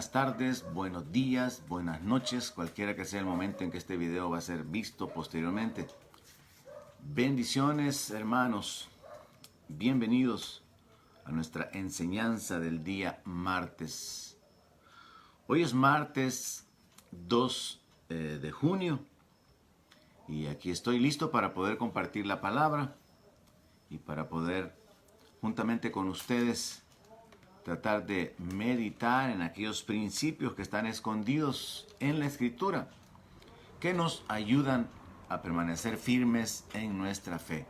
buenas tardes, buenos días, buenas noches, cualquiera que sea el momento en que este video va a ser visto posteriormente. Bendiciones, hermanos. Bienvenidos a nuestra enseñanza del día martes. Hoy es martes 2 de junio y aquí estoy listo para poder compartir la palabra y para poder juntamente con ustedes tratar de meditar en aquellos principios que están escondidos en la Escritura, que nos ayudan a permanecer firmes en nuestra fe.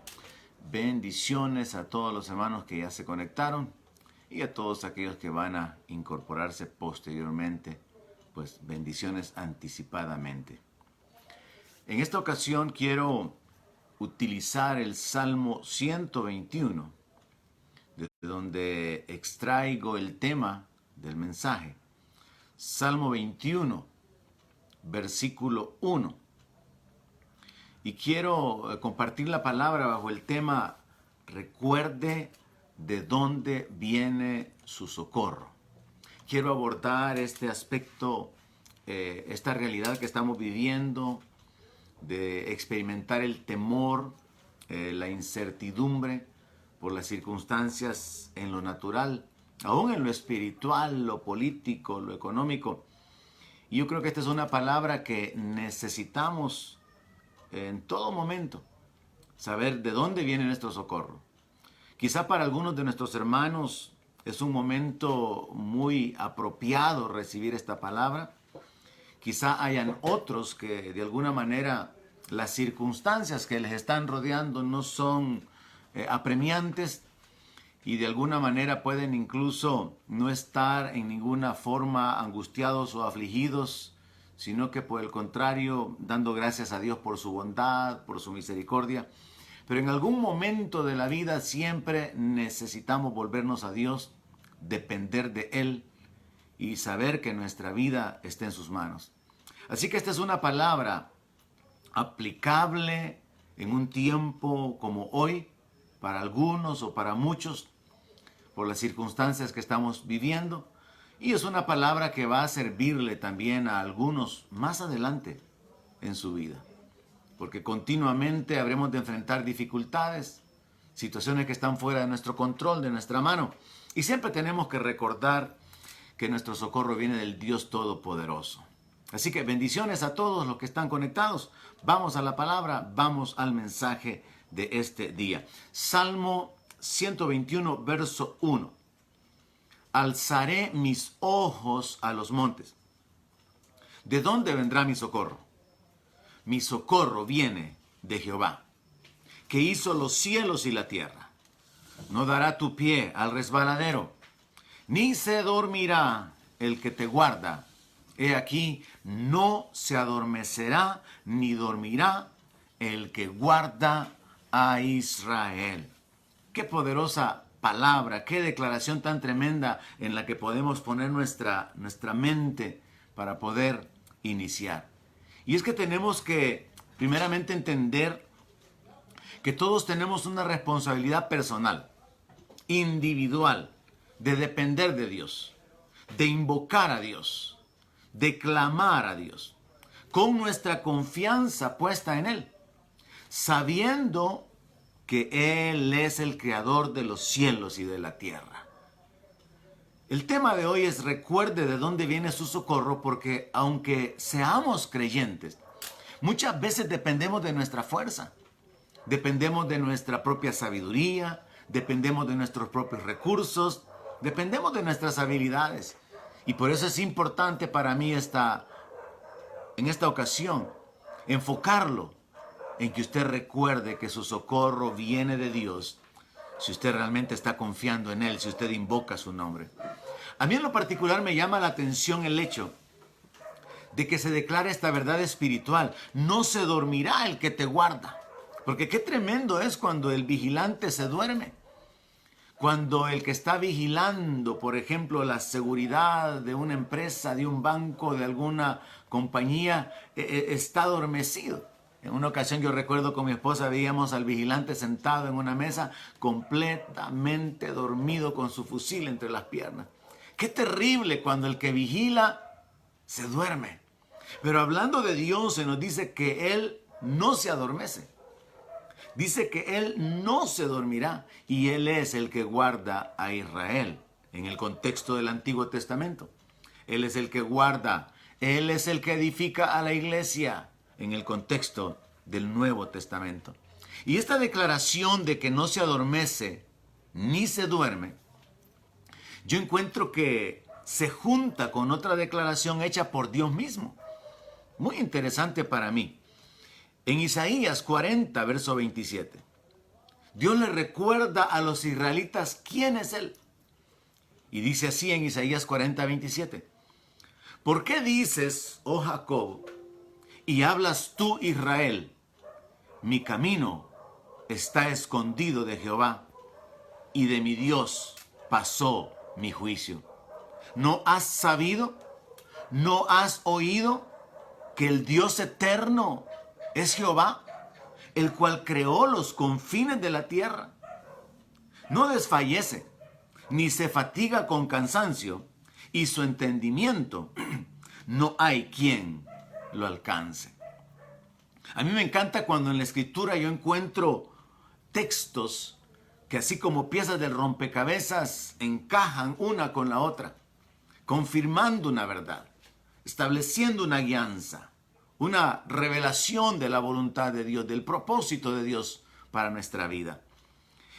Bendiciones a todos los hermanos que ya se conectaron y a todos aquellos que van a incorporarse posteriormente, pues bendiciones anticipadamente. En esta ocasión quiero utilizar el Salmo 121, de donde extraigo el tema del mensaje. Salmo 21, versículo 1. Y quiero compartir la palabra bajo el tema: recuerde de dónde viene su socorro. Quiero abordar este aspecto, esta realidad que estamos viviendo, de experimentar el temor, la incertidumbre por las circunstancias en lo natural, aún en lo espiritual, lo político, lo económico. Y yo creo que esta es una palabra que necesitamos en todo momento, saber de dónde viene nuestro socorro. Quizá para algunos de nuestros hermanos es un momento muy apropiado recibir esta palabra. Quizá hayan otros que de alguna manera las circunstancias que les están rodeando no son apremiantes y de alguna manera pueden incluso no estar en ninguna forma angustiados o afligidos, sino que por el contrario, dando gracias a Dios por su bondad, por su misericordia. Pero en algún momento de la vida siempre necesitamos volvernos a Dios, depender de Él y saber que nuestra vida está en sus manos. Así que esta es una palabra aplicable en un tiempo como hoy, para algunos o para muchos, por las circunstancias que estamos viviendo. Y es una palabra que va a servirle también a algunos más adelante en su vida. Porque continuamente habremos de enfrentar dificultades, situaciones que están fuera de nuestro control, de nuestra mano. Y siempre tenemos que recordar que nuestro socorro viene del Dios Todopoderoso. Así que bendiciones a todos los que están conectados. Vamos a la palabra, vamos al mensaje de este día. Salmo 121, verso 1. Alzaré mis ojos a los montes. ¿De dónde vendrá mi socorro? Mi socorro viene de Jehová, que hizo los cielos y la tierra. No dará tu pie al resbaladero, ni se dormirá el que te guarda. He aquí, no se adormecerá ni dormirá el que guarda a Israel. Qué poderosa palabra, qué declaración tan tremenda en la que podemos poner nuestra mente para poder iniciar. Y es que tenemos que primeramente entender que todos tenemos una responsabilidad personal, individual, de depender de Dios, de invocar a Dios, de clamar a Dios, con nuestra confianza puesta en Él, sabiendo que Él es el creador de los cielos y de la tierra. El tema de hoy es: recuerde de dónde viene su socorro, porque aunque seamos creyentes, muchas veces dependemos de nuestra fuerza, dependemos de nuestra propia sabiduría, dependemos de nuestros propios recursos, dependemos de nuestras habilidades. Y por eso es importante para mí en esta ocasión enfocarlo en que usted recuerde que su socorro viene de Dios, si usted realmente está confiando en Él, si usted invoca su nombre. A mí en lo particular me llama la atención el hecho de que se declara esta verdad espiritual: no se dormirá el que te guarda. Porque qué tremendo es cuando el vigilante se duerme. Cuando el que está vigilando, por ejemplo, la seguridad de una empresa, de un banco, de alguna compañía, está adormecido. En una ocasión yo recuerdo con mi esposa veíamos al vigilante sentado en una mesa completamente dormido con su fusil entre las piernas. Qué terrible cuando el que vigila se duerme. Pero hablando de Dios, se nos dice que Él no se adormece. Dice que Él no se dormirá y Él es el que guarda a Israel en el contexto del Antiguo Testamento. Él es el que guarda, Él es el que edifica a la iglesia en el contexto del Nuevo Testamento. Y esta declaración de que no se adormece ni se duerme, yo encuentro que se junta con otra declaración hecha por Dios mismo. Muy interesante para mí. En Isaías 40, verso 27, Dios le recuerda a los israelitas quién es Él. Y dice así en Isaías 40, 27. ¿Por qué dices, oh Jacob, y hablas tú, Israel, mi camino está escondido de Jehová, y de mi Dios pasó mi juicio? ¿No has sabido? ¿No has oído que el Dios eterno es Jehová, el cual creó los confines de la tierra? No desfallece, ni se fatiga con cansancio, y su entendimiento no hay quien lo alcance. A mí me encanta cuando en la Escritura yo encuentro textos que, así como piezas del rompecabezas, encajan una con la otra, confirmando una verdad, estableciendo una guianza, una revelación de la voluntad de Dios, del propósito de Dios para nuestra vida.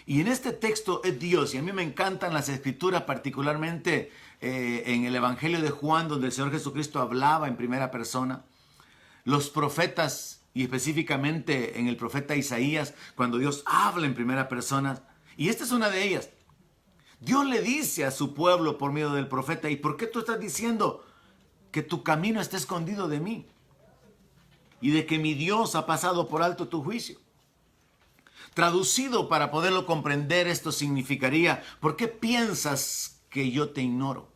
Y en este texto es Dios, y a mí me encantan las Escrituras, particularmente en el Evangelio de Juan, donde el Señor Jesucristo hablaba en primera persona. Los profetas, y específicamente en el profeta Isaías, cuando Dios habla en primera persona. Y esta es una de ellas. Dios le dice a su pueblo por medio del profeta: ¿y por qué tú estás diciendo que tu camino está escondido de mí? Y de que mi Dios ha pasado por alto tu juicio. Traducido para poderlo comprender, esto significaría: ¿por qué piensas que yo te ignoro?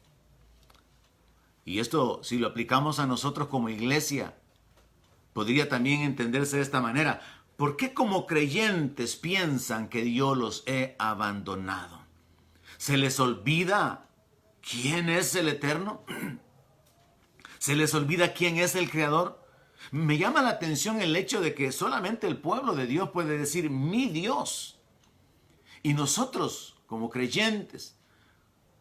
Y esto, si lo aplicamos a nosotros como iglesia, podría también entenderse de esta manera: ¿por qué como creyentes piensan que yo los he abandonado? ¿Se les olvida quién es el Eterno? ¿Se les olvida quién es el Creador? Me llama la atención el hecho de que solamente el pueblo de Dios puede decir mi Dios. Y nosotros, como creyentes,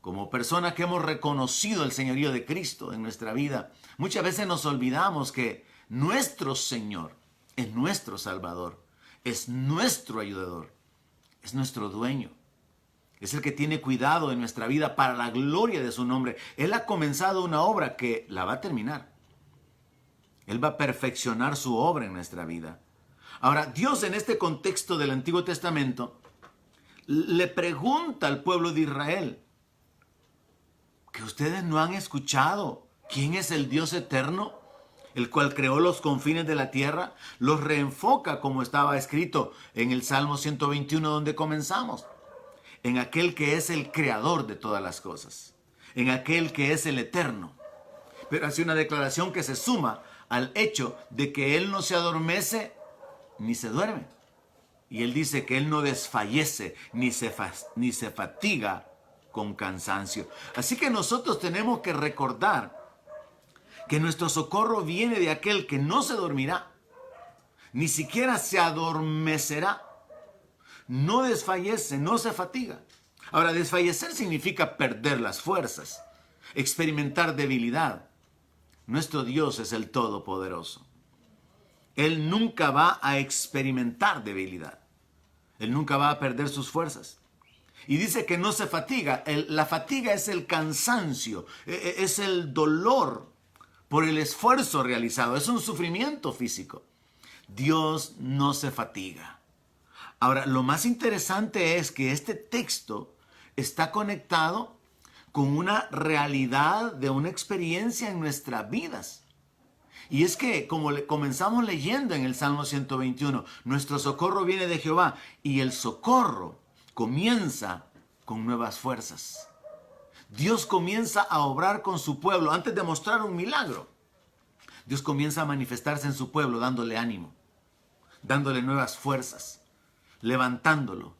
como personas que hemos reconocido el señorío de Cristo en nuestra vida, muchas veces nos olvidamos que nuestro Señor es nuestro Salvador, es nuestro ayudador, es nuestro dueño. Es el que tiene cuidado de nuestra vida para la gloria de su nombre. Él ha comenzado una obra que la va a terminar. Él va a perfeccionar su obra en nuestra vida. Ahora, Dios, en este contexto del Antiguo Testamento, le pregunta al pueblo de Israel: ¿que ustedes no han escuchado quién es el Dios eterno, el cual creó los confines de la tierra? Los reenfoca, como estaba escrito en el Salmo 121, donde comenzamos: en aquel que es el creador de todas las cosas, en aquel que es el eterno. Pero hace una declaración que se suma al hecho de que Él no se adormece ni se duerme. Y Él dice que Él no desfallece ni se fatiga con cansancio. Así que nosotros tenemos que recordar que nuestro socorro viene de aquel que no se dormirá, ni siquiera se adormecerá, no desfallece, no se fatiga. Ahora, desfallecer significa perder las fuerzas, experimentar debilidad. Nuestro Dios es el Todopoderoso. Él nunca va a experimentar debilidad. Él nunca va a perder sus fuerzas. Y dice que no se fatiga. La fatiga es el cansancio, es el dolor por el esfuerzo realizado, es un sufrimiento físico. Dios no se fatiga. Ahora, lo más interesante es que este texto está conectado con una realidad de una experiencia en nuestras vidas. Y es que, como comenzamos leyendo en el Salmo 121, nuestro socorro viene de Jehová, y el socorro comienza con nuevas fuerzas. Dios comienza a obrar con su pueblo antes de mostrar un milagro. Dios comienza a manifestarse en su pueblo dándole ánimo, dándole nuevas fuerzas, levantándolo.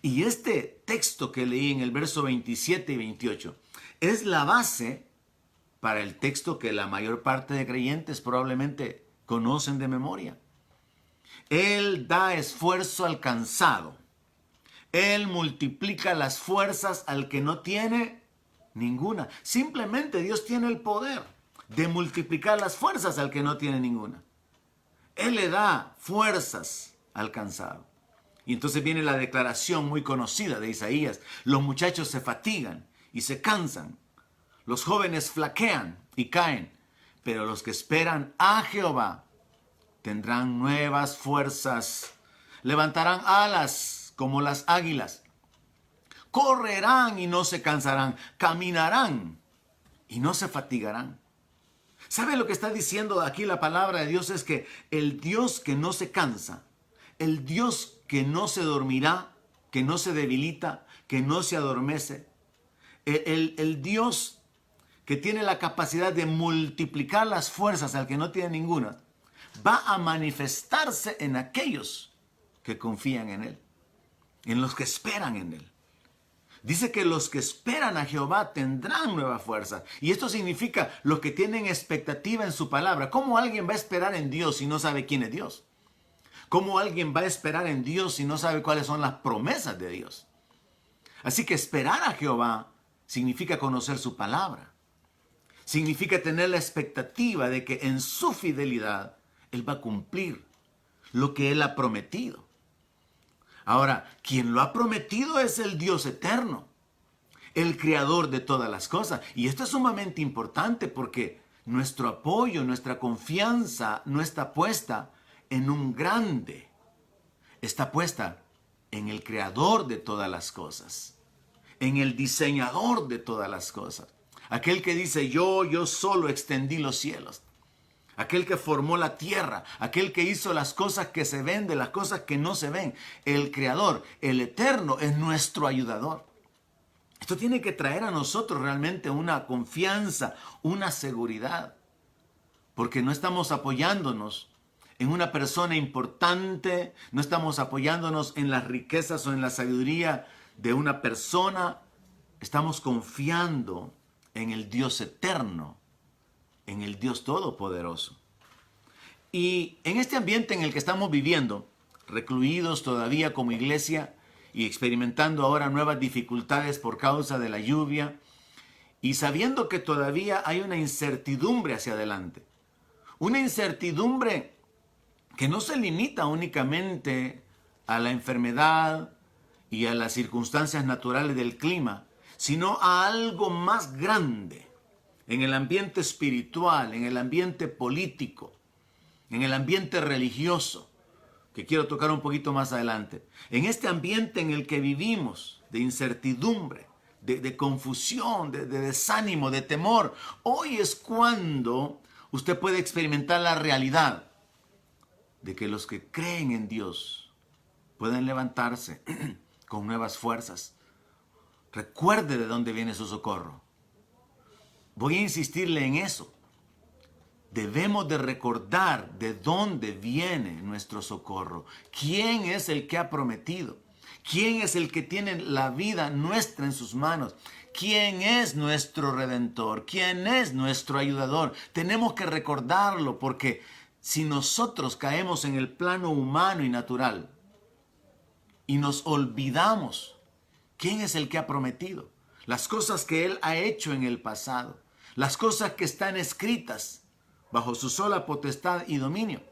Y este texto que leí en el verso 27 y 28 es la base para el texto que la mayor parte de creyentes probablemente conocen de memoria. Él da esfuerzo al cansado. Él multiplica las fuerzas al que no tiene ninguna. Simplemente Dios tiene el poder de multiplicar las fuerzas al que no tiene ninguna. Él le da fuerzas al cansado. Y entonces viene la declaración muy conocida de Isaías. Los muchachos se fatigan y se cansan. Los jóvenes flaquean y caen. Pero los que esperan a Jehová tendrán nuevas fuerzas. Levantarán alas como las águilas. Correrán y no se cansarán. Caminarán y no se fatigarán. ¿Sabe lo que está diciendo aquí la palabra de Dios? Es que el Dios que no se cansa, el Dios que no se dormirá, que no se debilita, que no se adormece, el Dios que tiene la capacidad de multiplicar las fuerzas al que no tiene ninguna, va a manifestarse en aquellos que confían en Él, en los que esperan en Él. Dice que los que esperan a Jehová tendrán nueva fuerza. Y esto significa los que tienen expectativa en su palabra. ¿Cómo alguien va a esperar en Dios si no sabe quién es Dios? ¿Cómo alguien va a esperar en Dios si no sabe cuáles son las promesas de Dios? Así que esperar a Jehová significa conocer su palabra. Significa tener la expectativa de que en su fidelidad Él va a cumplir lo que Él ha prometido. Ahora, quien lo ha prometido es el Dios eterno, el creador de todas las cosas. Y esto es sumamente importante porque nuestro apoyo, nuestra confianza no está puesta en un grande, está puesta en el creador de todas las cosas, en el diseñador de todas las cosas. Aquel que dice, yo solo extendí los cielos. Aquel que formó la tierra, aquel que hizo las cosas que se ven de las cosas que no se ven. El creador, el eterno, es nuestro ayudador. Esto tiene que traer a nosotros realmente una confianza, una seguridad. Porque no estamos apoyándonos en una persona importante, no estamos apoyándonos en las riquezas o en la sabiduría de una persona. Estamos confiando en el Dios eterno, en el Dios todopoderoso. Y en este ambiente en el que estamos viviendo, recluidos todavía como iglesia y experimentando ahora nuevas dificultades por causa de la lluvia, y sabiendo que todavía hay una incertidumbre hacia adelante, una incertidumbre que no se limita únicamente a la enfermedad y a las circunstancias naturales del clima, sino a algo más grande. En el ambiente espiritual, en el ambiente político, en el ambiente religioso, que quiero tocar un poquito más adelante. En este ambiente en el que vivimos, de incertidumbre, de confusión, de desánimo, de temor, hoy es cuando usted puede experimentar la realidad de que los que creen en Dios pueden levantarse con nuevas fuerzas. Recuerde de dónde viene su socorro. Voy a insistirle en eso. Debemos de recordar de dónde viene nuestro socorro. ¿Quién es el que ha prometido? ¿Quién es el que tiene la vida nuestra en sus manos? ¿Quién es nuestro redentor? ¿Quién es nuestro ayudador? Tenemos que recordarlo porque si nosotros caemos en el plano humano y natural y nos olvidamos quién es el que ha prometido, las cosas que Él ha hecho en el pasado, las cosas que están escritas bajo su sola potestad y dominio,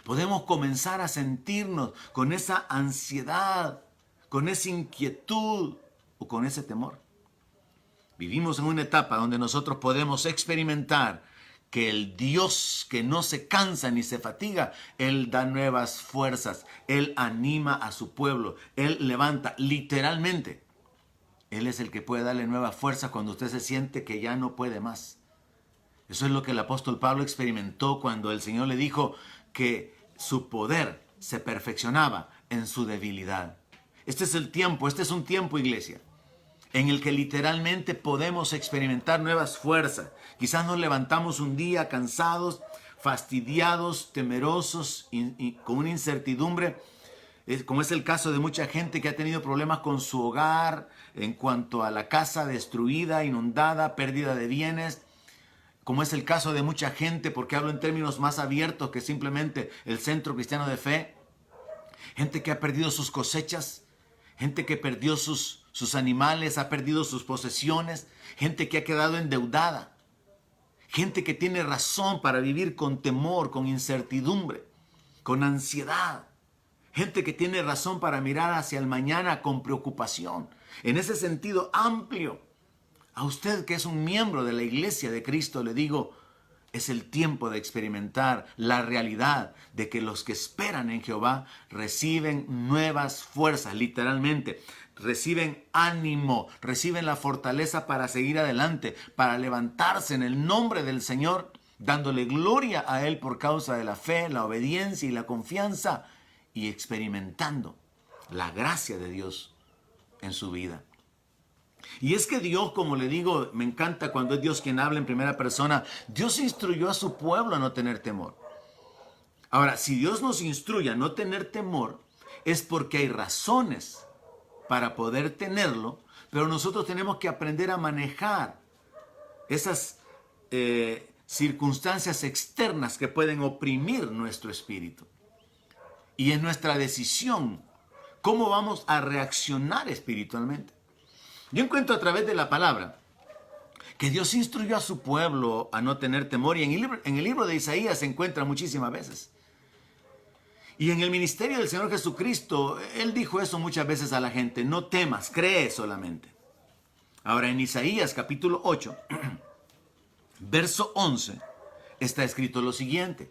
podemos comenzar a sentirnos con esa ansiedad, con esa inquietud o con ese temor. Vivimos en una etapa donde nosotros podemos experimentar que el Dios que no se cansa ni se fatiga, Él da nuevas fuerzas, Él anima a su pueblo, Él levanta literalmente. Él es el que puede darle nueva fuerza cuando usted se siente que ya no puede más. Eso es lo que el apóstol Pablo experimentó cuando el Señor le dijo que su poder se perfeccionaba en su debilidad. Este es el tiempo, este es un tiempo, iglesia, en el que literalmente podemos experimentar nuevas fuerzas. Quizás nos levantamos un día cansados, fastidiados, temerosos y con una incertidumbre como es el caso de mucha gente que ha tenido problemas con su hogar en cuanto a la casa destruida, inundada, pérdida de bienes, como es el caso de mucha gente, porque hablo en términos más abiertos que simplemente el Centro Cristiano de Fe, gente que ha perdido sus cosechas, gente que perdió sus animales, ha perdido sus posesiones, gente que ha quedado endeudada, gente que tiene razón para vivir con temor, con incertidumbre, con ansiedad. Gente que tiene razón para mirar hacia el mañana con preocupación. En ese sentido amplio, a usted que es un miembro de la Iglesia de Cristo, le digo, es el tiempo de experimentar la realidad de que los que esperan en Jehová reciben nuevas fuerzas, literalmente. Reciben ánimo, reciben la fortaleza para seguir adelante, para levantarse en el nombre del Señor, dándole gloria a Él por causa de la fe, la obediencia y la confianza, y experimentando la gracia de Dios en su vida. Y es que Dios, como le digo, me encanta cuando es Dios quien habla en primera persona. Dios instruyó a su pueblo a no tener temor. Ahora, si Dios nos instruye a no tener temor, es porque hay razones para poder tenerlo, pero nosotros tenemos que aprender a manejar esas circunstancias externas que pueden oprimir nuestro espíritu. Y es nuestra decisión cómo vamos a reaccionar espiritualmente. Yo encuentro a través de la palabra que Dios instruyó a su pueblo a no tener temor, y en el libro de Isaías se encuentra muchísimas veces. Y en el ministerio del Señor Jesucristo, Él dijo eso muchas veces a la gente: no temas, cree solamente. Ahora, en Isaías capítulo 8, verso 11, está escrito lo siguiente: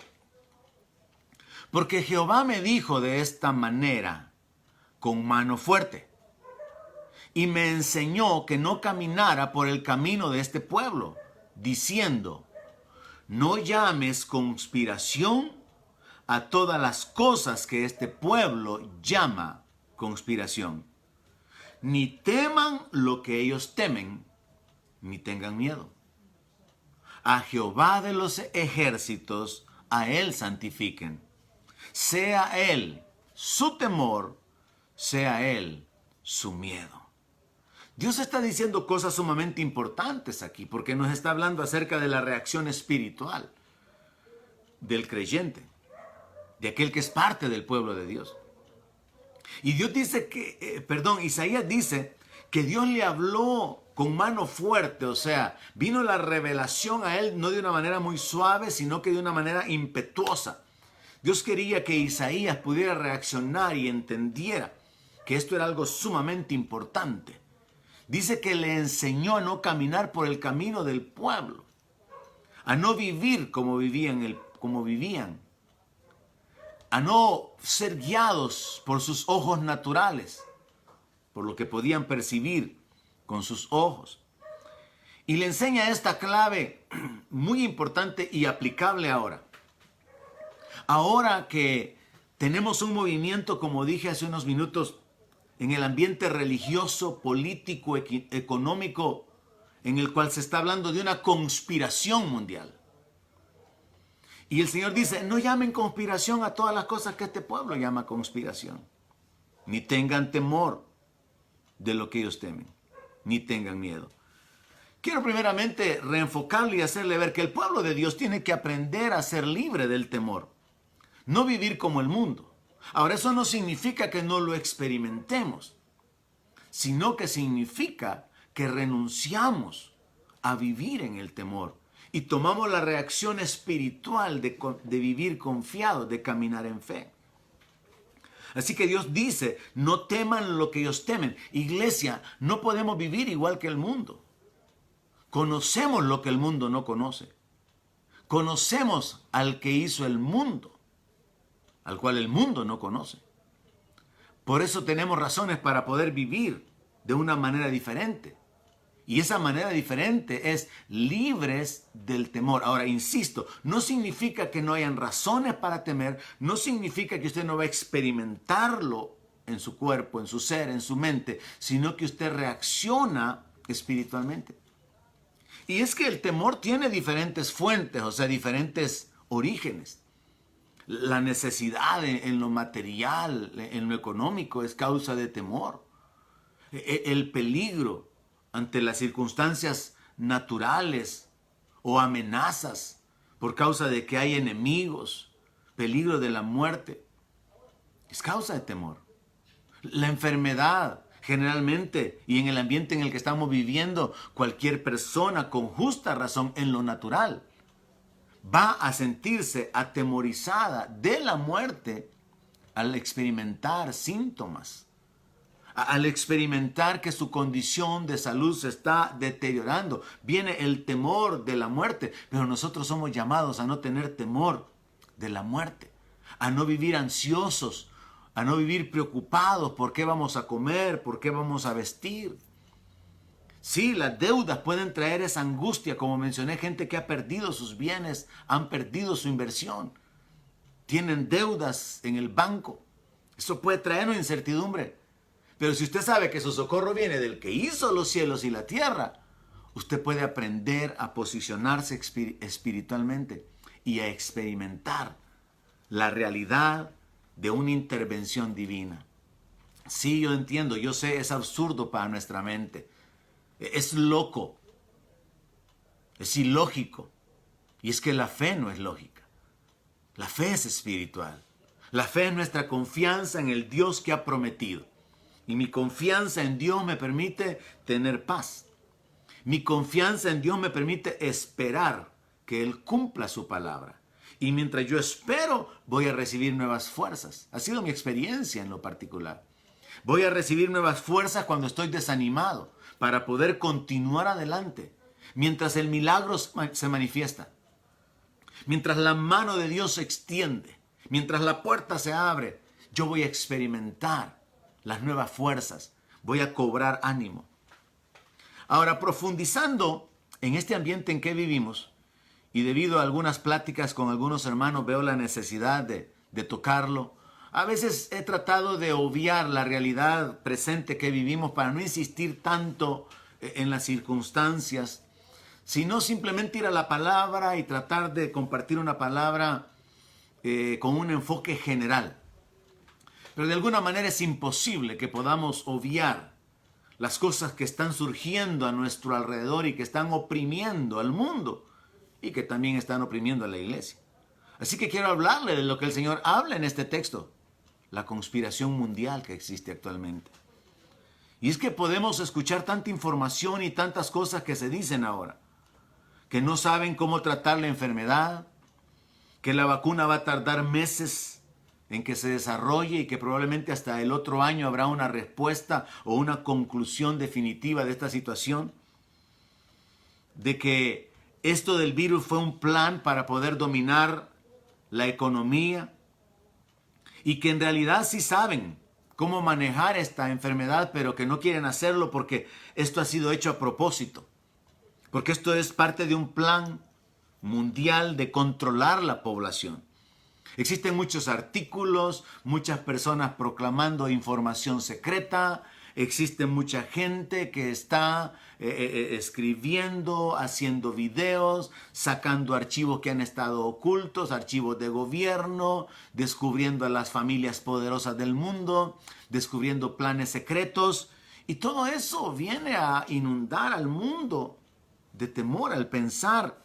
porque Jehová me dijo de esta manera, con mano fuerte, y me enseñó que no caminara por el camino de este pueblo, diciendo: no llames conspiración a todas las cosas que este pueblo llama conspiración. Ni teman lo que ellos temen, ni tengan miedo. A Jehová de los ejércitos, a Él santifiquen. Sea Él su temor, sea Él su miedo. Dios está diciendo cosas sumamente importantes aquí, porque nos está hablando acerca de la reacción espiritual del creyente, de aquel que es parte del pueblo de Dios. Y Dios dice que, Isaías dice que Dios le habló con mano fuerte, o sea, vino la revelación a él no de una manera muy suave, sino que de una manera impetuosa. Dios quería que Isaías pudiera reaccionar y entendiera que esto era algo sumamente importante. Dice que le enseñó a no caminar por el camino del pueblo, a no vivir como vivían, a no ser guiados por sus ojos naturales, por lo que podían percibir con sus ojos. Y le enseña esta clave muy importante y aplicable ahora. Ahora que tenemos un movimiento, como dije hace unos minutos, en el ambiente religioso, político, económico, en el cual se está hablando de una conspiración mundial. Y el Señor dice: no llamen conspiración a todas las cosas que este pueblo llama conspiración. Ni tengan temor de lo que ellos temen, ni tengan miedo. Quiero primeramente reenfocarle y hacerle ver que el pueblo de Dios tiene que aprender a ser libre del temor. No vivir como el mundo. Ahora, eso no significa que no lo experimentemos, sino que significa que renunciamos a vivir en el temor y tomamos la reacción espiritual de vivir confiados, de caminar en fe. Así que Dios dice: no teman lo que ellos temen. Iglesia, no podemos vivir igual que el mundo. Conocemos lo que el mundo no conoce. Conocemos al que hizo el mundo, al cual el mundo no conoce. Por eso tenemos razones para poder vivir de una manera diferente. Y esa manera diferente es libres del temor. Ahora, insisto, no significa que no hayan razones para temer, no significa que usted no va a experimentarlo en su cuerpo, en su ser, en su mente, sino que usted reacciona espiritualmente. Y es que el temor tiene diferentes fuentes, o sea, diferentes orígenes. La necesidad en lo material, en lo económico, es causa de temor. El peligro ante las circunstancias naturales o amenazas por causa de que hay enemigos, peligro de la muerte, es causa de temor. La enfermedad, generalmente, y en el ambiente en el que estamos viviendo, cualquier persona con justa razón en lo natural va a sentirse atemorizada de la muerte al experimentar síntomas, al experimentar que su condición de salud se está deteriorando. Viene el temor de la muerte, pero nosotros somos llamados a no tener temor de la muerte, a no vivir ansiosos, a no vivir preocupados por qué vamos a comer, por qué vamos a vestir. Sí, las deudas pueden traer esa angustia, como mencioné, gente que ha perdido sus bienes, han perdido su inversión, tienen deudas en el banco. Eso puede traer una incertidumbre. Pero si usted sabe que su socorro viene del que hizo los cielos y la tierra, usted puede aprender a posicionarse espiritualmente y a experimentar la realidad de una intervención divina. Sí, yo entiendo, yo sé, es absurdo para nuestra mente. Es loco, es ilógico. Y es que la fe no es lógica. La fe es espiritual. La fe es nuestra confianza en el Dios que ha prometido. Y mi confianza en Dios me permite tener paz. Mi confianza en Dios me permite esperar que Él cumpla su palabra. Y mientras yo espero, voy a recibir nuevas fuerzas. Ha sido mi experiencia en lo particular. Voy a recibir nuevas fuerzas cuando estoy desanimado para poder continuar adelante. Mientras el milagro se manifiesta. Mientras la mano de Dios se extiende. Mientras la puerta se abre, yo voy a experimentar las nuevas fuerzas. Voy a cobrar ánimo. Ahora, profundizando en este ambiente en que vivimos, y debido a algunas pláticas con algunos hermanos, veo la necesidad de tocarlo. A veces he tratado de obviar la realidad presente que vivimos para no insistir tanto en las circunstancias, sino simplemente ir a la palabra y tratar de compartir una palabra con un enfoque general. Pero de alguna manera es imposible que podamos obviar las cosas que están surgiendo a nuestro alrededor y que están oprimiendo al mundo y que también están oprimiendo a la iglesia. Así que quiero hablarle de lo que el Señor habla en este texto, la conspiración mundial que existe actualmente. Y es que podemos escuchar tanta información y tantas cosas que se dicen ahora, que no saben cómo tratar la enfermedad, que la vacuna va a tardar meses en que se desarrolle y que probablemente hasta el otro año habrá una respuesta o una conclusión definitiva de esta situación, de que esto del virus fue un plan para poder dominar la economía y que en realidad sí saben cómo manejar esta enfermedad, pero que no quieren hacerlo porque esto ha sido hecho a propósito, porque esto es parte de un plan mundial de controlar la población. Existen muchos artículos, muchas personas proclamando información secreta, existe mucha gente que está escribiendo, haciendo videos, sacando archivos que han estado ocultos, archivos de gobierno, descubriendo a las familias poderosas del mundo, descubriendo planes secretos. Y todo eso viene a inundar al mundo de temor al pensar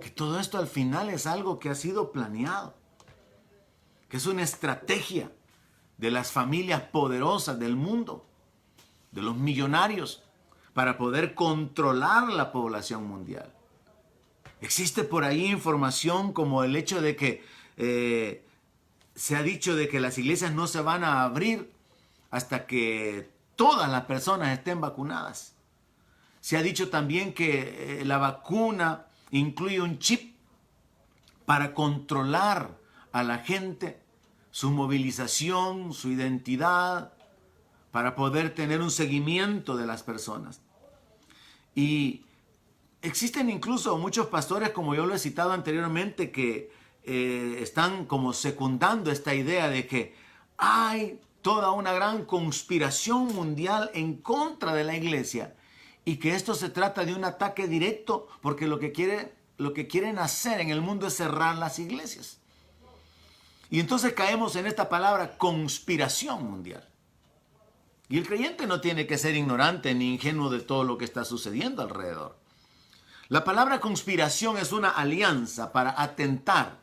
que todo esto al final es algo que ha sido planeado, que es una estrategia de las familias poderosas del mundo, de los millonarios, para poder controlar la población mundial. Existe por ahí información como el hecho de que se ha dicho de que las iglesias no se van a abrir hasta que todas las personas estén vacunadas. Se ha dicho también que la vacuna incluye un chip para controlar a la gente, su movilización, su identidad, para poder tener un seguimiento de las personas. Y existen incluso muchos pastores, como yo lo he citado anteriormente, que están como secundando esta idea de que hay toda una gran conspiración mundial en contra de la iglesia y que esto se trata de un ataque directo porque lo que quieren hacer en el mundo es cerrar las iglesias. Y entonces caemos en esta palabra conspiración mundial. Y el creyente no tiene que ser ignorante ni ingenuo de todo lo que está sucediendo alrededor. La palabra conspiración es una alianza para atentar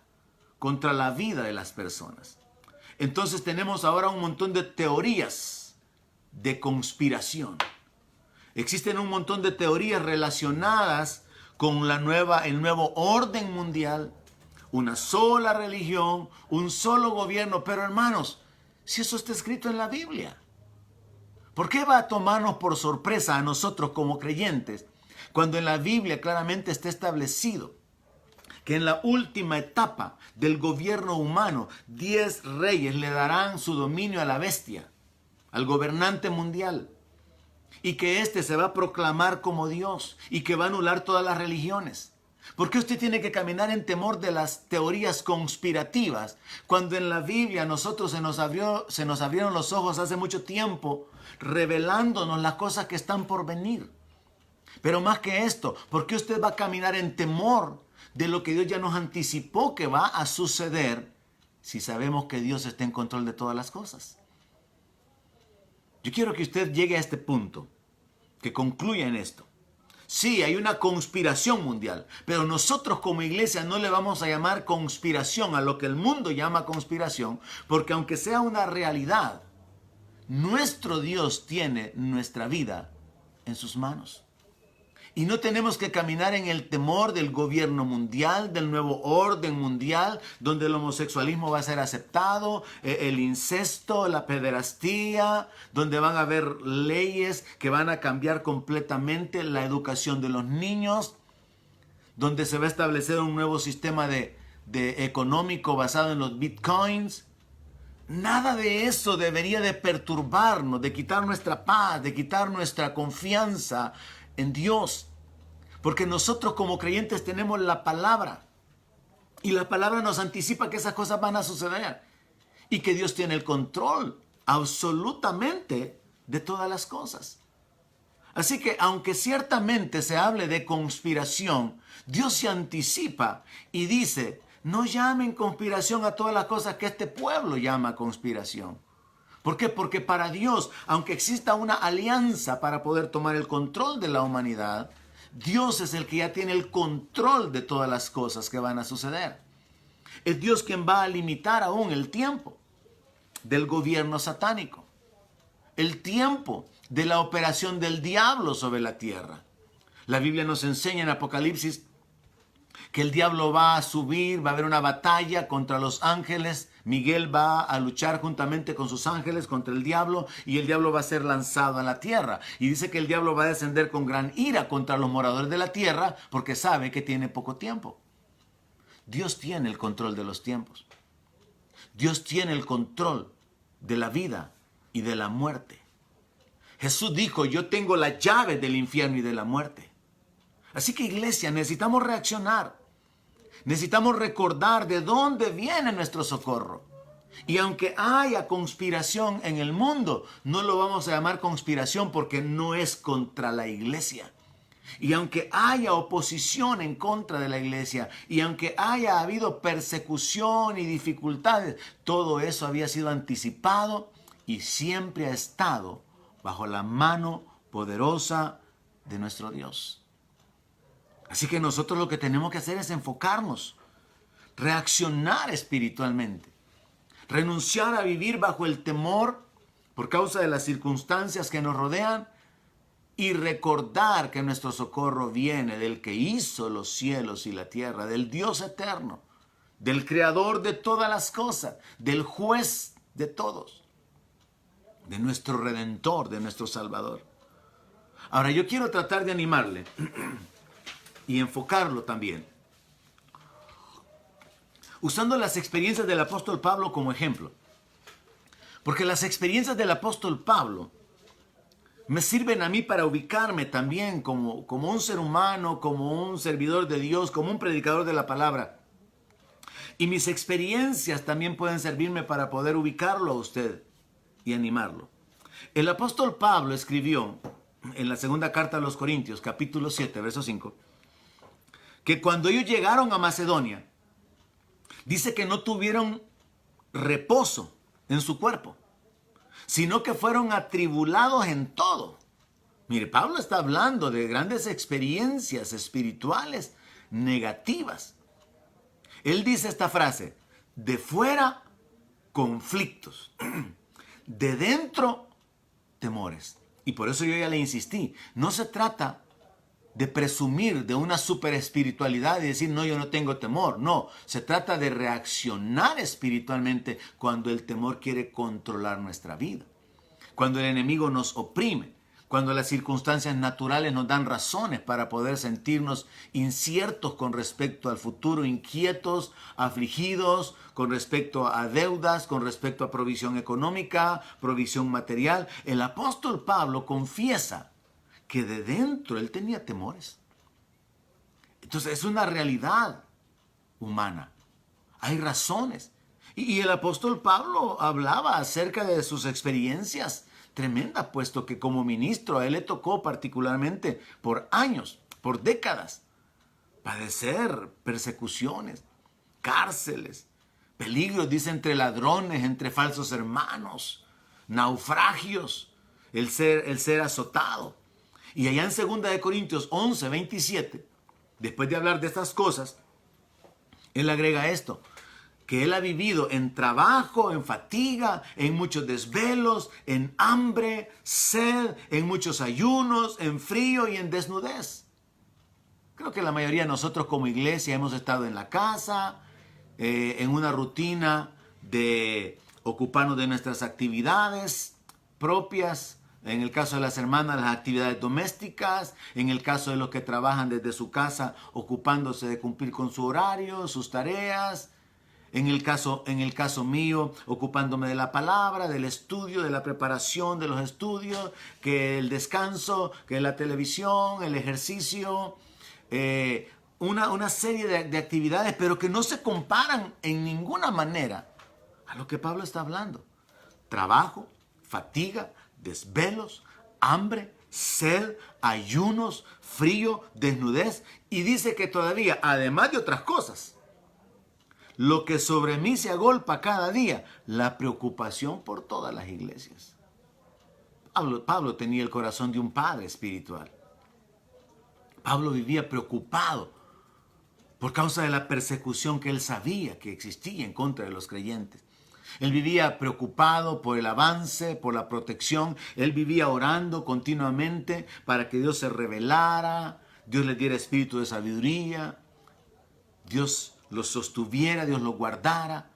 contra la vida de las personas. Entonces tenemos ahora un montón de teorías de conspiración. Existen un montón de teorías relacionadas con el nuevo orden mundial, una sola religión, un solo gobierno. Pero hermanos, si eso está escrito en la Biblia, ¿por qué va a tomarnos por sorpresa a nosotros como creyentes cuando en la Biblia claramente está establecido que en la última etapa del gobierno humano 10 reyes le darán su dominio a la bestia, al gobernante mundial, y que éste se va a proclamar como Dios y que va a anular todas las religiones? ¿Por qué usted tiene que caminar en temor de las teorías conspirativas cuando en la Biblia nosotros se nos abrieron los ojos hace mucho tiempo, revelándonos las cosas que están por venir? Pero más que esto, ¿por qué usted va a caminar en temor de lo que Dios ya nos anticipó que va a suceder si sabemos que Dios está en control de todas las cosas? Yo quiero que usted llegue a este punto, que concluya en esto. Sí, hay una conspiración mundial, pero nosotros como iglesia no le vamos a llamar conspiración a lo que el mundo llama conspiración, porque aunque sea una realidad, nuestro Dios tiene nuestra vida en sus manos. Y no tenemos que caminar en el temor del gobierno mundial, del nuevo orden mundial, donde el homosexualismo va a ser aceptado, el incesto, la pederastía, donde van a haber leyes que van a cambiar completamente la educación de los niños, donde se va a establecer un nuevo sistema de económico basado en los bitcoins. Nada de eso debería de perturbarnos, de quitar nuestra paz, de quitar nuestra confianza en Dios. Porque nosotros como creyentes tenemos la palabra. Y la palabra nos anticipa que esas cosas van a suceder. Y que Dios tiene el control absolutamente de todas las cosas. Así que aunque ciertamente se hable de conspiración, Dios se anticipa y dice: no llamen conspiración a todas las cosas que este pueblo llama conspiración. ¿Por qué? Porque para Dios, aunque exista una alianza para poder tomar el control de la humanidad, Dios es el que ya tiene el control de todas las cosas que van a suceder. Es Dios quien va a limitar aún el tiempo del gobierno satánico, el tiempo de la operación del diablo sobre la tierra. La Biblia nos enseña en Apocalipsis que el diablo va a subir, va a haber una batalla contra los ángeles. Miguel va a luchar juntamente con sus ángeles contra el diablo y el diablo va a ser lanzado a la tierra. Y dice que el diablo va a descender con gran ira contra los moradores de la tierra porque sabe que tiene poco tiempo. Dios tiene el control de los tiempos. Dios tiene el control de la vida y de la muerte. Jesús dijo: yo tengo la llave del infierno y de la muerte. Así que, iglesia, necesitamos reaccionar. Necesitamos recordar de dónde viene nuestro socorro. Y aunque haya conspiración en el mundo, no lo vamos a llamar conspiración porque no es contra la iglesia. Y aunque haya oposición en contra de la iglesia, y aunque haya habido persecución y dificultades, todo eso había sido anticipado y siempre ha estado bajo la mano poderosa de nuestro Dios. Así que nosotros lo que tenemos que hacer es enfocarnos, reaccionar espiritualmente, renunciar a vivir bajo el temor por causa de las circunstancias que nos rodean y recordar que nuestro socorro viene del que hizo los cielos y la tierra, del Dios eterno, del creador de todas las cosas, del juez de todos, de nuestro redentor, de nuestro salvador. Ahora yo quiero tratar de animarle y enfocarlo también, usando las experiencias del apóstol Pablo como ejemplo. Porque las experiencias del apóstol Pablo me sirven a mí para ubicarme también como un ser humano, como un servidor de Dios, como un predicador de la palabra. Y mis experiencias también pueden servirme para poder ubicarlo a usted y animarlo. El apóstol Pablo escribió en la segunda carta a los Corintios, capítulo 7, verso 5, que cuando ellos llegaron a Macedonia, dice que no tuvieron reposo en su cuerpo, sino que fueron atribulados en todo. Mire, Pablo está hablando de grandes experiencias espirituales negativas. Él dice esta frase: de fuera, conflictos. De dentro, temores. Y por eso yo ya le insistí. No se trata de presumir de una super espiritualidad y decir, no, yo no tengo temor. No, se trata de reaccionar espiritualmente cuando el temor quiere controlar nuestra vida. Cuando el enemigo nos oprime. Cuando las circunstancias naturales nos dan razones para poder sentirnos inciertos con respecto al futuro, inquietos, afligidos, con respecto a deudas, con respecto a provisión económica, provisión material. El apóstol Pablo confiesa que de dentro él tenía temores. Entonces es una realidad humana. Hay razones. Y el apóstol Pablo hablaba acerca de sus experiencias tremenda, puesto que como ministro a él le tocó particularmente por años, por décadas, padecer persecuciones, cárceles, peligros, dice, entre ladrones, entre falsos hermanos, naufragios, el ser azotado. Y allá en 2 Corintios 11, 27, después de hablar de estas cosas, él agrega esto: que él ha vivido en trabajo, en fatiga, en muchos desvelos, en hambre, sed, en muchos ayunos, en frío y en desnudez. Creo que la mayoría de nosotros como iglesia hemos estado en la casa, en una rutina de ocuparnos de nuestras actividades propias. En el caso de las hermanas, las actividades domésticas. En el caso de los que trabajan desde su casa, ocupándose de cumplir con su horario, sus tareas. En el caso mío, ocupándome de la palabra, del estudio, de la preparación de los estudios, que el descanso, que la televisión, el ejercicio, una serie de actividades, pero que no se comparan en ninguna manera a lo que Pablo está hablando. Trabajo, fatiga, desvelos, hambre, sed, ayunos, frío, desnudez. Y dice que todavía, además de otras cosas, lo que sobre mí se agolpa cada día, la preocupación por todas las iglesias. Pablo tenía el corazón de un padre espiritual. Pablo vivía preocupado por causa de la persecución que él sabía que existía en contra de los creyentes. Él vivía preocupado por el avance, por la protección. Él vivía orando continuamente para que Dios se revelara, Dios le diera espíritu de sabiduría, Dios los sostuviera, Dios los guardara.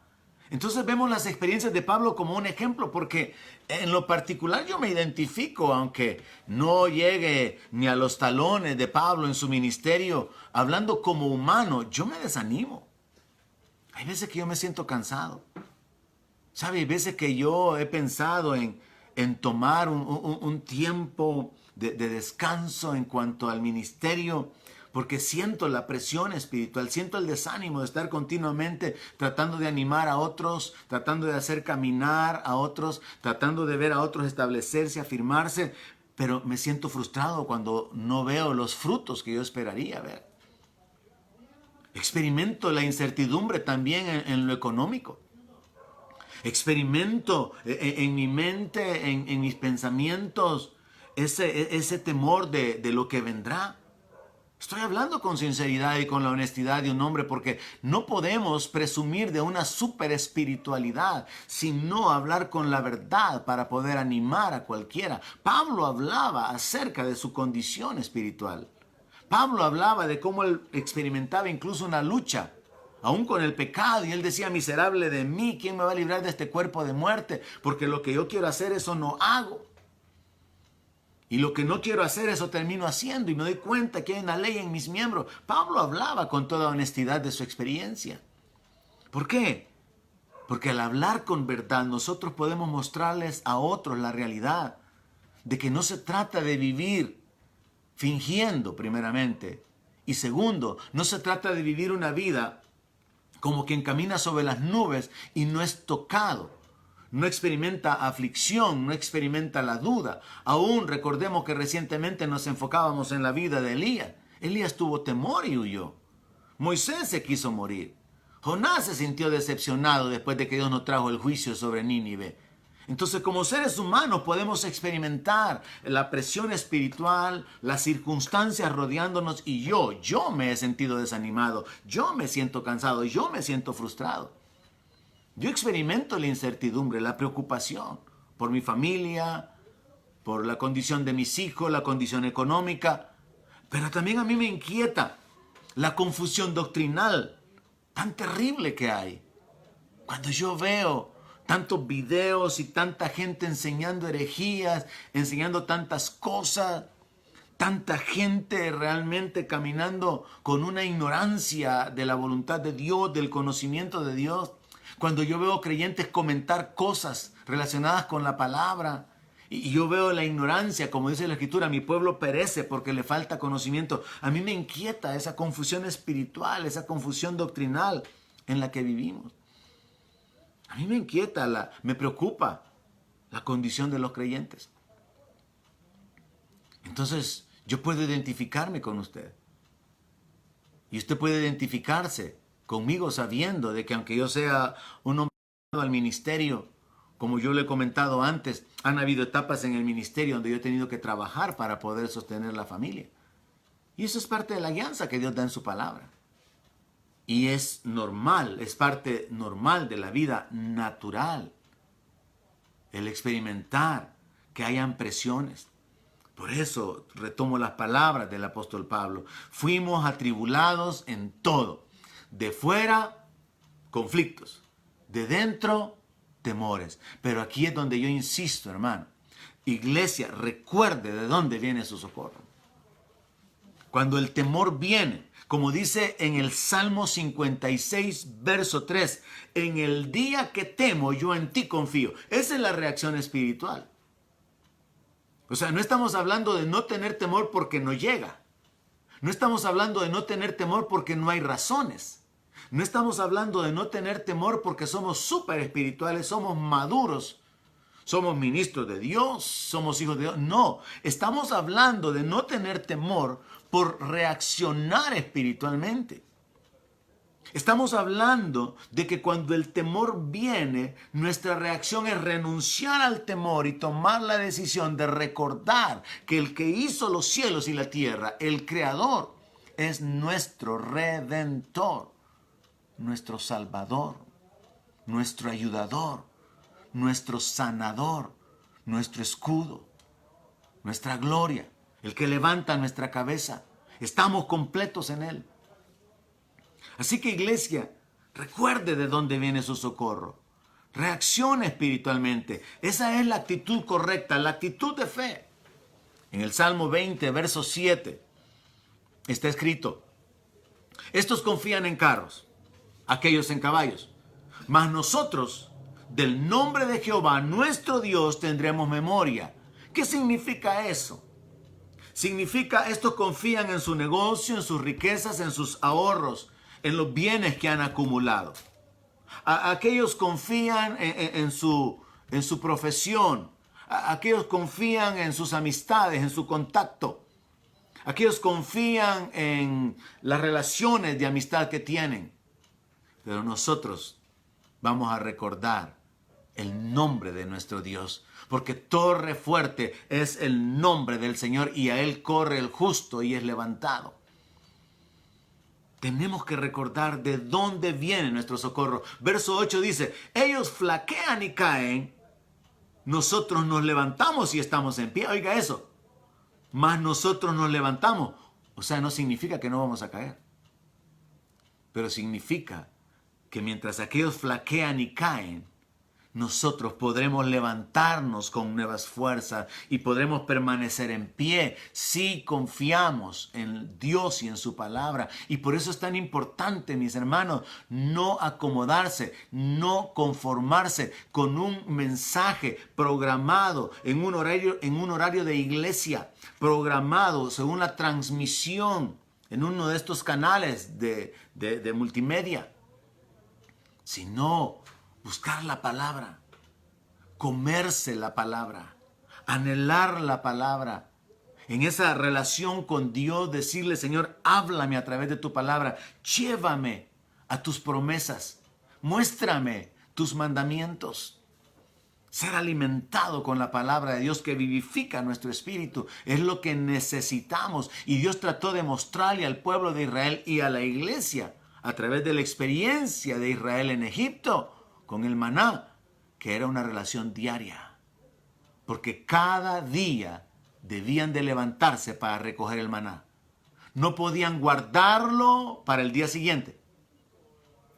Entonces vemos las experiencias de Pablo como un ejemplo, porque en lo particular yo me identifico, aunque no llegue ni a los talones de Pablo en su ministerio, hablando como humano, yo me desanimo. Hay veces que yo me siento cansado. ¿Sabe? Hay veces que yo he pensado en tomar un tiempo de descanso en cuanto al ministerio, porque siento la presión espiritual, siento el desánimo de estar continuamente tratando de animar a otros, tratando de hacer caminar a otros, tratando de ver a otros establecerse, afirmarse, pero me siento frustrado cuando no veo los frutos que yo esperaría ver. Experimento la incertidumbre también en lo económico. Experimento en mi mente, en mis pensamientos, ese temor de lo que vendrá. Estoy hablando con sinceridad y con la honestidad de un hombre, porque no podemos presumir de una super espiritualidad, sino hablar con la verdad para poder animar a cualquiera. Pablo hablaba acerca de su condición espiritual. Pablo hablaba de cómo él experimentaba incluso una lucha, aún con el pecado, y él decía: miserable de mí, ¿quién me va a librar de este cuerpo de muerte? Porque lo que yo quiero hacer, eso no hago. Y lo que no quiero hacer, eso termino haciendo, y me doy cuenta que hay una ley en mis miembros. Pablo hablaba con toda honestidad de su experiencia. ¿Por qué? Porque al hablar con verdad, nosotros podemos mostrarles a otros la realidad de que no se trata de vivir fingiendo, primeramente. Y segundo, no se trata de vivir una vida como quien camina sobre las nubes y no es tocado. No experimenta aflicción, no experimenta la duda. Aún recordemos que recientemente nos enfocábamos en la vida de Elías. Elías tuvo temor y huyó. Moisés se quiso morir. Jonás se sintió decepcionado después de que Dios nos trajo el juicio sobre Nínive. Entonces, como seres humanos podemos experimentar la presión espiritual, las circunstancias rodeándonos y yo me he sentido desanimado, yo me siento cansado, yo me siento frustrado. Yo experimento la incertidumbre, la preocupación por mi familia, por la condición de mis hijos, la condición económica, pero también a mí me inquieta la confusión doctrinal tan terrible que hay. Cuando yo veo tantos videos y tanta gente enseñando herejías, enseñando tantas cosas, tanta gente realmente caminando con una ignorancia de la voluntad de Dios, del conocimiento de Dios. Cuando yo veo creyentes comentar cosas relacionadas con la palabra y yo veo la ignorancia, como dice la Escritura, mi pueblo perece porque le falta conocimiento. A mí me inquieta esa confusión espiritual, esa confusión doctrinal en la que vivimos. A mí me inquieta, me preocupa la condición de los creyentes. Entonces, yo puedo identificarme con usted. Y usted puede identificarse conmigo sabiendo de que aunque yo sea un hombre al ministerio, como yo le he comentado antes, han habido etapas en el ministerio donde yo he tenido que trabajar para poder sostener la familia. Y eso es parte de la guianza que Dios da en su palabra. Y es normal, es parte normal de la vida natural. El experimentar que hayan presiones. Por eso retomo las palabras del apóstol Pablo. Fuimos atribulados en todo. De fuera, conflictos. De dentro, temores. Pero aquí es donde yo insisto, hermano. Iglesia, recuerde de dónde viene su socorro. Cuando el temor viene, como dice en el Salmo 56, verso 3, en el día que temo, yo en ti confío. Esa es la reacción espiritual. O sea, no estamos hablando de no tener temor porque no llega. No estamos hablando de no tener temor porque no hay razones. No estamos hablando de no tener temor porque somos súper espirituales, somos maduros, somos ministros de Dios, somos hijos de Dios. No, estamos hablando de no tener temor por reaccionar espiritualmente. Estamos hablando de que cuando el temor viene, nuestra reacción es renunciar al temor y tomar la decisión de recordar que el que hizo los cielos y la tierra, el Creador, es nuestro Redentor, nuestro Salvador, nuestro ayudador, nuestro sanador, nuestro escudo, nuestra gloria, el que levanta nuestra cabeza. Estamos completos en Él. Así que, iglesia, recuerde de dónde viene su socorro. Reaccione espiritualmente. Esa es la actitud correcta, la actitud de fe. En el Salmo 20, verso 7, está escrito: estos confían en carros, aquellos en caballos, mas nosotros del nombre de Jehová, nuestro Dios, tendremos memoria. ¿Qué significa eso? Significa, estos confían en su negocio, en sus riquezas, en sus ahorros, en los bienes que han acumulado. Aquellos confían en su profesión. Aquellos confían en sus amistades, en su contacto. Aquellos confían en las relaciones de amistad que tienen. Pero nosotros vamos a recordar el nombre de nuestro Dios, porque torre fuerte es el nombre del Señor y a Él corre el justo y es levantado. Tenemos que recordar de dónde viene nuestro socorro. Verso 8 dice: ellos flaquean y caen, nosotros nos levantamos y estamos en pie. Oiga eso, mas nosotros nos levantamos. O sea, no significa que no vamos a caer, pero significa que mientras aquellos flaquean y caen, nosotros podremos levantarnos con nuevas fuerzas y podremos permanecer en pie si confiamos en Dios y en su palabra. Y por eso es tan importante, mis hermanos, no acomodarse, no conformarse con un mensaje programado en un horario de iglesia, programado según la transmisión en uno de estos canales de multimedia, sino buscar la palabra, comerse la palabra, anhelar la palabra. En esa relación con Dios, decirle: Señor, háblame a través de tu palabra, llévame a tus promesas. Muéstrame tus mandamientos. Ser alimentado con la palabra de Dios que vivifica nuestro espíritu es lo que necesitamos. Y Dios trató de mostrarle al pueblo de Israel y a la iglesia a través de la experiencia de Israel en Egipto con el maná, que era una relación diaria. Porque cada día debían de levantarse para recoger el maná. No podían guardarlo para el día siguiente.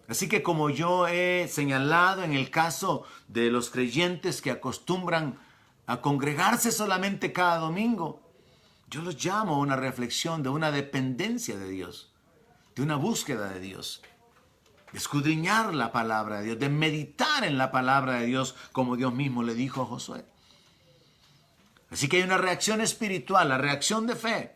Así que como yo he señalado en el caso de los creyentes que acostumbran a congregarse solamente cada domingo, yo los llamo a una reflexión de una dependencia de Dios, de una búsqueda de Dios, de escudriñar la palabra de Dios, de meditar en la palabra de Dios como Dios mismo le dijo a Josué. Así que hay una reacción espiritual, la reacción de fe.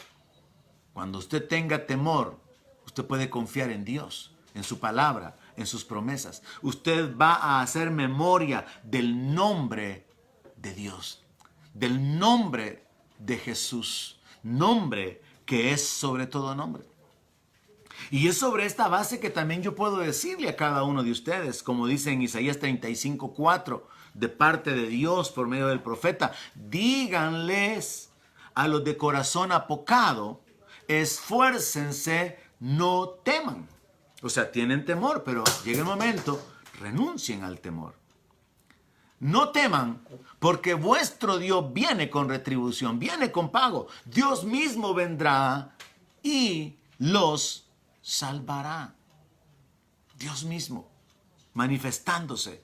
Cuando usted tenga temor, usted puede confiar en Dios, en su palabra, en sus promesas. Usted va a hacer memoria del nombre de Dios, del nombre de Jesús, nombre que es sobre todo nombre. Y es sobre esta base que también yo puedo decirle a cada uno de ustedes, como dice en Isaías 35:4, de parte de Dios por medio del profeta: díganles a los de corazón apocado, esfuércense, no teman. O sea, tienen temor, pero llega el momento, renuncien al temor. No teman, porque vuestro Dios viene con retribución, viene con pago. Dios mismo vendrá y los salvará. Dios mismo manifestándose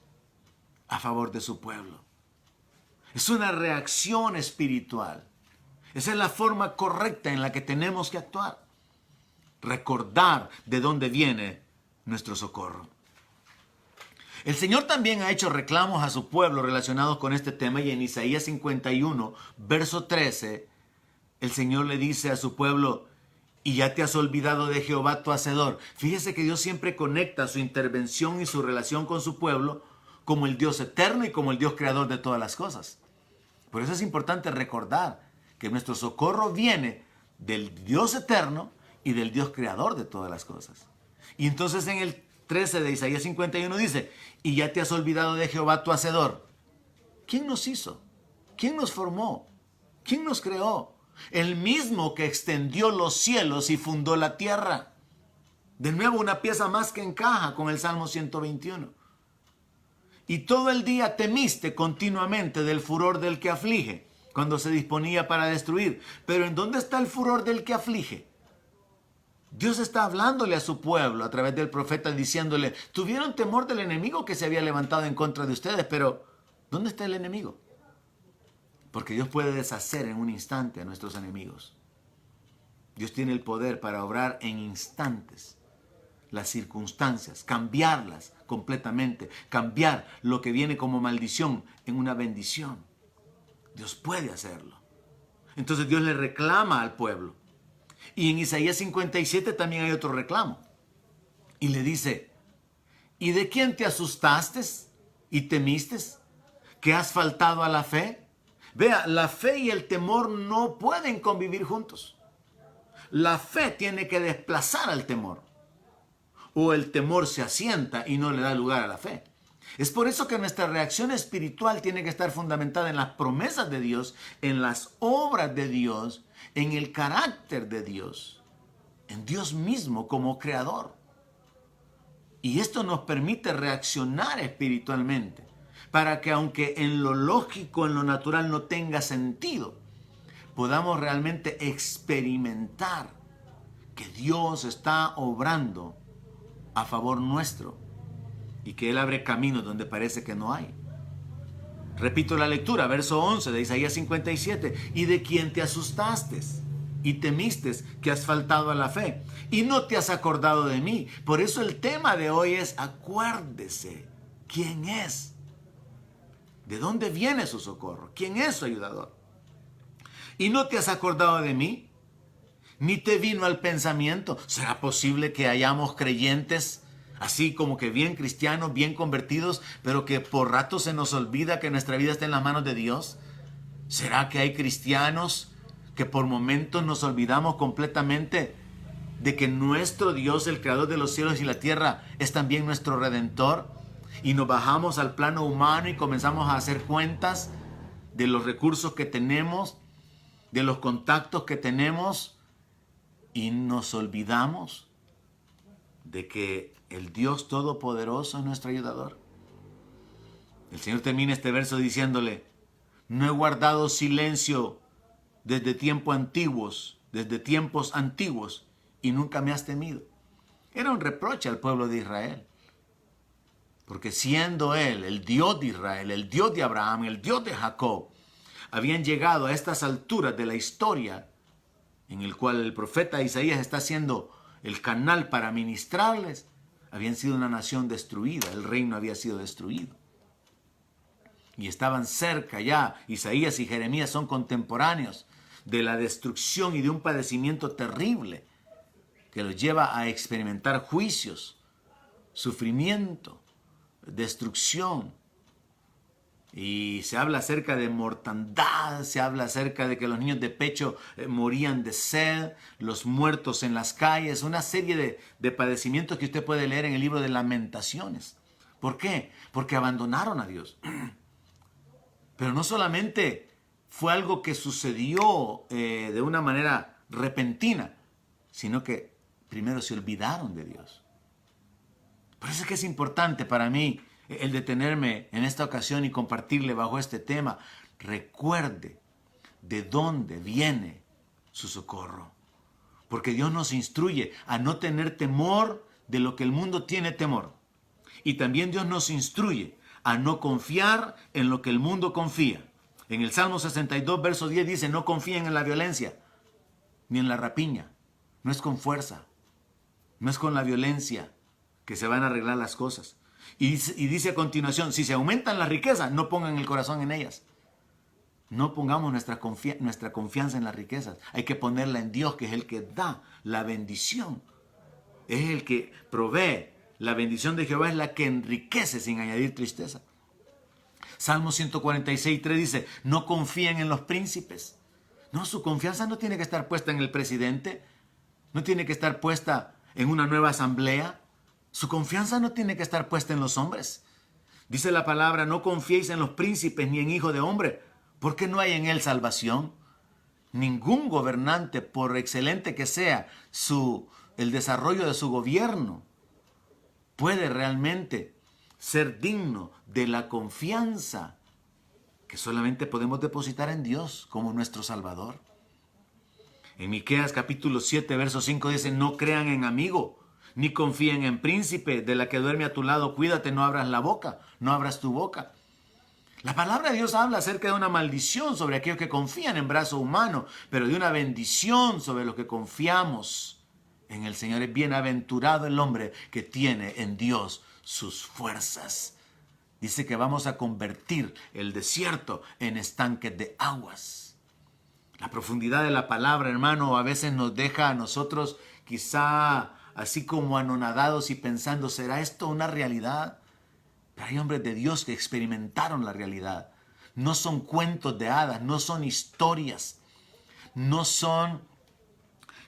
a favor de su pueblo. Es una reacción espiritual. Esa es la forma correcta en la que tenemos que actuar. Recordar de dónde viene nuestro socorro. El Señor también ha hecho reclamos a su pueblo relacionados con este tema, y en Isaías 51, verso 13, el Señor le dice a su pueblo: ¿y ya te has olvidado de Jehová tu hacedor? Fíjese que Dios siempre conecta su intervención y su relación con su pueblo como el Dios eterno y como el Dios creador de todas las cosas. Por eso es importante recordar que nuestro socorro viene del Dios eterno y del Dios creador de todas las cosas. Y entonces en el 13 de Isaías 51 dice: ¿y ya te has olvidado de Jehová tu hacedor? ¿Quién nos hizo? ¿Quién nos formó? ¿Quién nos creó? El mismo que extendió los cielos y fundó la tierra. De nuevo, una pieza más que encaja con el Salmo 121. Y todo el día temiste continuamente del furor del que aflige, cuando se disponía para destruir. Pero ¿en dónde está el furor del que aflige? Dios está hablándole a su pueblo a través del profeta, diciéndole: tuvieron temor del enemigo que se había levantado en contra de ustedes, pero ¿dónde está el enemigo? Porque Dios puede deshacer en un instante a nuestros enemigos. Dios tiene el poder para obrar en instantes las circunstancias, cambiarlas completamente, cambiar lo que viene como maldición en una bendición. Dios puede hacerlo. Entonces Dios le reclama al pueblo. Y en Isaías 57 también hay otro reclamo. Y le dice: ¿y de quién te asustaste y temiste? ¿Que has faltado a la fe? Vea, la fe y el temor no pueden convivir juntos. La fe tiene que desplazar al temor. O el temor se asienta y no le da lugar a la fe. Es por eso que nuestra reacción espiritual tiene que estar fundamentada en las promesas de Dios, en las obras de Dios, en el carácter de Dios, en Dios mismo como creador. Y esto nos permite reaccionar espiritualmente, para que aunque en lo lógico, en lo natural no tenga sentido, podamos realmente experimentar que Dios está obrando a favor nuestro y que Él abre caminos donde parece que no hay. Repito la lectura, verso 11 de Isaías 57. ¿Y de quién te asustaste y temiste que has faltado a la fe y no te has acordado de mí? Por eso el tema de hoy es: acuérdese quién es, de dónde viene su socorro, quién es su ayudador. ¿Y no te has acordado de mí? ¿Ni te vino al pensamiento? ¿Será posible que hayamos creyentes así como que bien cristianos, bien convertidos, pero que por rato se nos olvida que nuestra vida está en las manos de Dios? ¿Será que hay cristianos que por momentos nos olvidamos completamente de que nuestro Dios, el creador de los cielos y la tierra, es también nuestro redentor? Y nos bajamos al plano humano y comenzamos a hacer cuentas de los recursos que tenemos, de los contactos que tenemos, y nos olvidamos de que el Dios Todopoderoso es nuestro ayudador. El Señor termina este verso diciéndole: no he guardado silencio desde tiempos antiguos, y nunca me has temido. Era un reproche al pueblo de Israel, porque siendo Él el Dios de Israel, el Dios de Abraham, el Dios de Jacob, habían llegado a estas alturas de la historia, en el cual el profeta Isaías está siendo el canal para ministrarles, habían sido una nación destruida, el reino había sido destruido. Y estaban cerca ya, Isaías y Jeremías son contemporáneos de la destrucción y de un padecimiento terrible que los lleva a experimentar juicios, sufrimiento, destrucción. Y se habla acerca de mortandad, se habla acerca de que los niños de pecho morían de sed, los muertos en las calles, una serie de padecimientos que usted puede leer en el libro de Lamentaciones. ¿Por qué? Porque abandonaron a Dios. Pero no solamente fue algo que sucedió de una manera repentina, sino que primero se olvidaron de Dios. Por eso es que es importante para mí el detenerme en esta ocasión y compartirle bajo este tema. Recuerde de dónde viene su socorro. Porque Dios nos instruye a no tener temor de lo que el mundo tiene temor. Y también Dios nos instruye a no confiar en lo que el mundo confía. En el Salmo 62, verso 10 dice: no confíen en la violencia, ni en la rapiña. No es con fuerza, no es con la violencia que se van a arreglar las cosas. Y dice a continuación: si se aumentan las riquezas, no pongan el corazón en ellas. No pongamos nuestra confianza en las riquezas. Hay que ponerla en Dios, que es el que da la bendición. Es el que provee. La bendición de Jehová es la que enriquece sin añadir tristeza. Salmo 146, 3 dice: no confíen en los príncipes. No, su confianza no tiene que estar puesta en el presidente. No tiene que estar puesta en una nueva asamblea. Su confianza no tiene que estar puesta en los hombres. Dice la palabra: no confiéis en los príncipes ni en hijo de hombre, porque no hay en él salvación. Ningún gobernante, por excelente que sea el desarrollo de su gobierno, puede realmente ser digno de la confianza que solamente podemos depositar en Dios como nuestro Salvador. En Miqueas capítulo 7, verso 5 dice: no crean en amigo, ni confíen en príncipe, de la que duerme a tu lado, cuídate, no abras la boca, no abras tu boca. La palabra de Dios habla acerca de una maldición sobre aquellos que confían en brazo humano, pero de una bendición sobre los que confiamos en el Señor. Es bienaventurado el hombre que tiene en Dios sus fuerzas. Dice que vamos a convertir el desierto en estanques de aguas. La profundidad de la palabra, hermano, a veces nos deja a nosotros quizá así como anonadados y pensando: ¿será esto una realidad? Pero hay hombres de Dios que experimentaron la realidad. No son cuentos de hadas, no son historias, no son,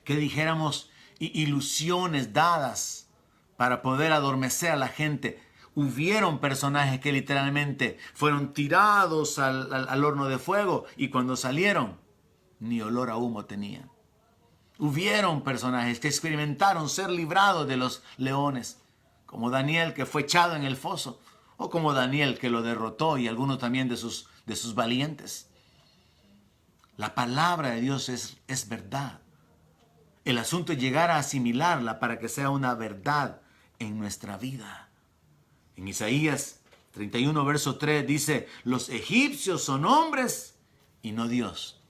que dijéramos, ilusiones dadas para poder adormecer a la gente. Hubieron personajes que literalmente fueron tirados al horno de fuego y cuando salieron ni olor a humo tenían. Hubieron personajes que experimentaron ser librados de los leones, como Daniel, que fue echado en el foso, o como Daniel, que lo derrotó, y algunos también de sus valientes. La palabra de Dios es verdad. El asunto es llegar a asimilarla para que sea una verdad en nuestra vida. En Isaías 31, verso 3 dice: los egipcios son hombres y no Dios.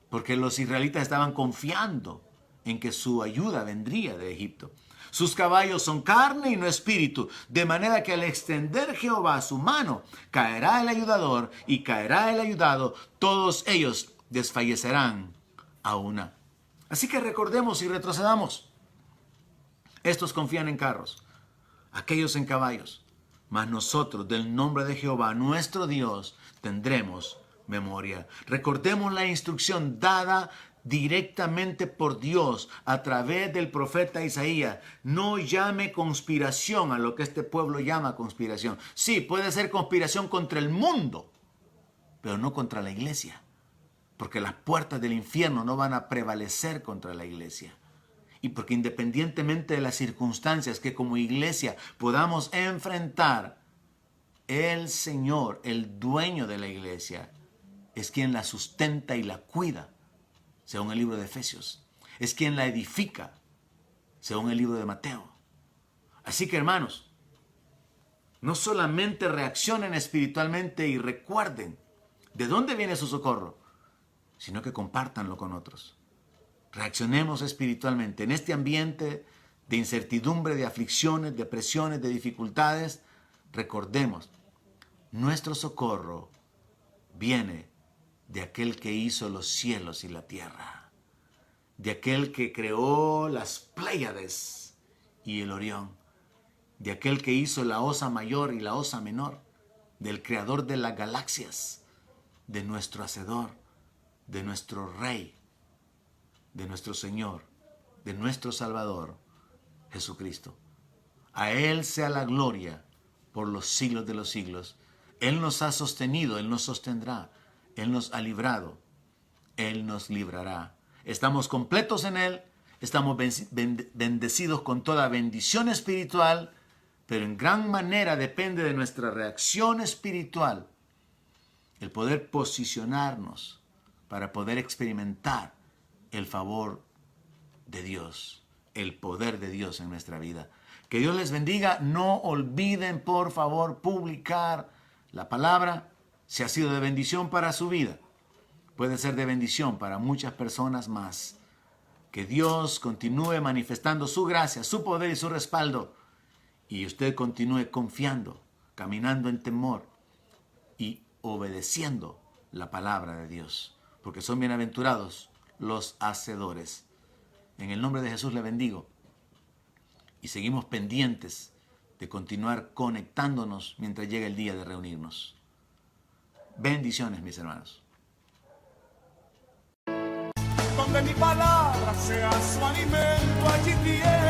Porque los israelitas estaban confiando en que su ayuda vendría de Egipto. Sus caballos son carne y no espíritu, de manera que al extender Jehová su mano, caerá el ayudador y caerá el ayudado, todos ellos desfallecerán a una. Así que recordemos y retrocedamos. Estos confían en carros, aquellos en caballos, mas nosotros del nombre de Jehová, nuestro Dios, tendremos memoria. Recordemos la instrucción dada directamente por Dios a través del profeta Isaías. No llame conspiración a lo que este pueblo llama conspiración. Sí, puede ser conspiración contra el mundo, pero no contra la iglesia, porque las puertas del infierno no van a prevalecer contra la iglesia. Y porque independientemente de las circunstancias que como iglesia podamos enfrentar, el Señor, el dueño de la iglesia, es quien la sustenta y la cuida, según el libro de Efesios. Es quien la edifica, según el libro de Mateo. Así que, hermanos, no solamente reaccionen espiritualmente y recuerden de dónde viene su socorro, sino que compártanlo con otros. Reaccionemos espiritualmente en este ambiente de incertidumbre, de aflicciones, de presiones, de dificultades. Recordemos, nuestro socorro viene de aquel que hizo los cielos y la tierra, de aquel que creó las Pléyades y el Orión, de aquel que hizo la Osa Mayor y la Osa Menor, del creador de las galaxias, de nuestro Hacedor, de nuestro Rey, de nuestro Señor, de nuestro Salvador, Jesucristo. A Él sea la gloria por los siglos de los siglos. Él nos ha sostenido, Él nos sostendrá, Él nos ha librado, Él nos librará. Estamos completos en Él, estamos bendecidos con toda bendición espiritual, pero en gran manera depende de nuestra reacción espiritual el poder posicionarnos para poder experimentar el favor de Dios, el poder de Dios en nuestra vida. Que Dios les bendiga. No olviden, por favor, publicar la palabra. Si ha sido de bendición para su vida, puede ser de bendición para muchas personas más. Que Dios continúe manifestando su gracia, su poder y su respaldo. Y usted continúe confiando, caminando en temor y obedeciendo la palabra de Dios. Porque son bienaventurados los hacedores. En el nombre de Jesús le bendigo. Y seguimos pendientes de continuar conectándonos mientras llegue el día de reunirnos. Bendiciones, mis hermanos. Donde mi palabra sea su alimento, allí tiene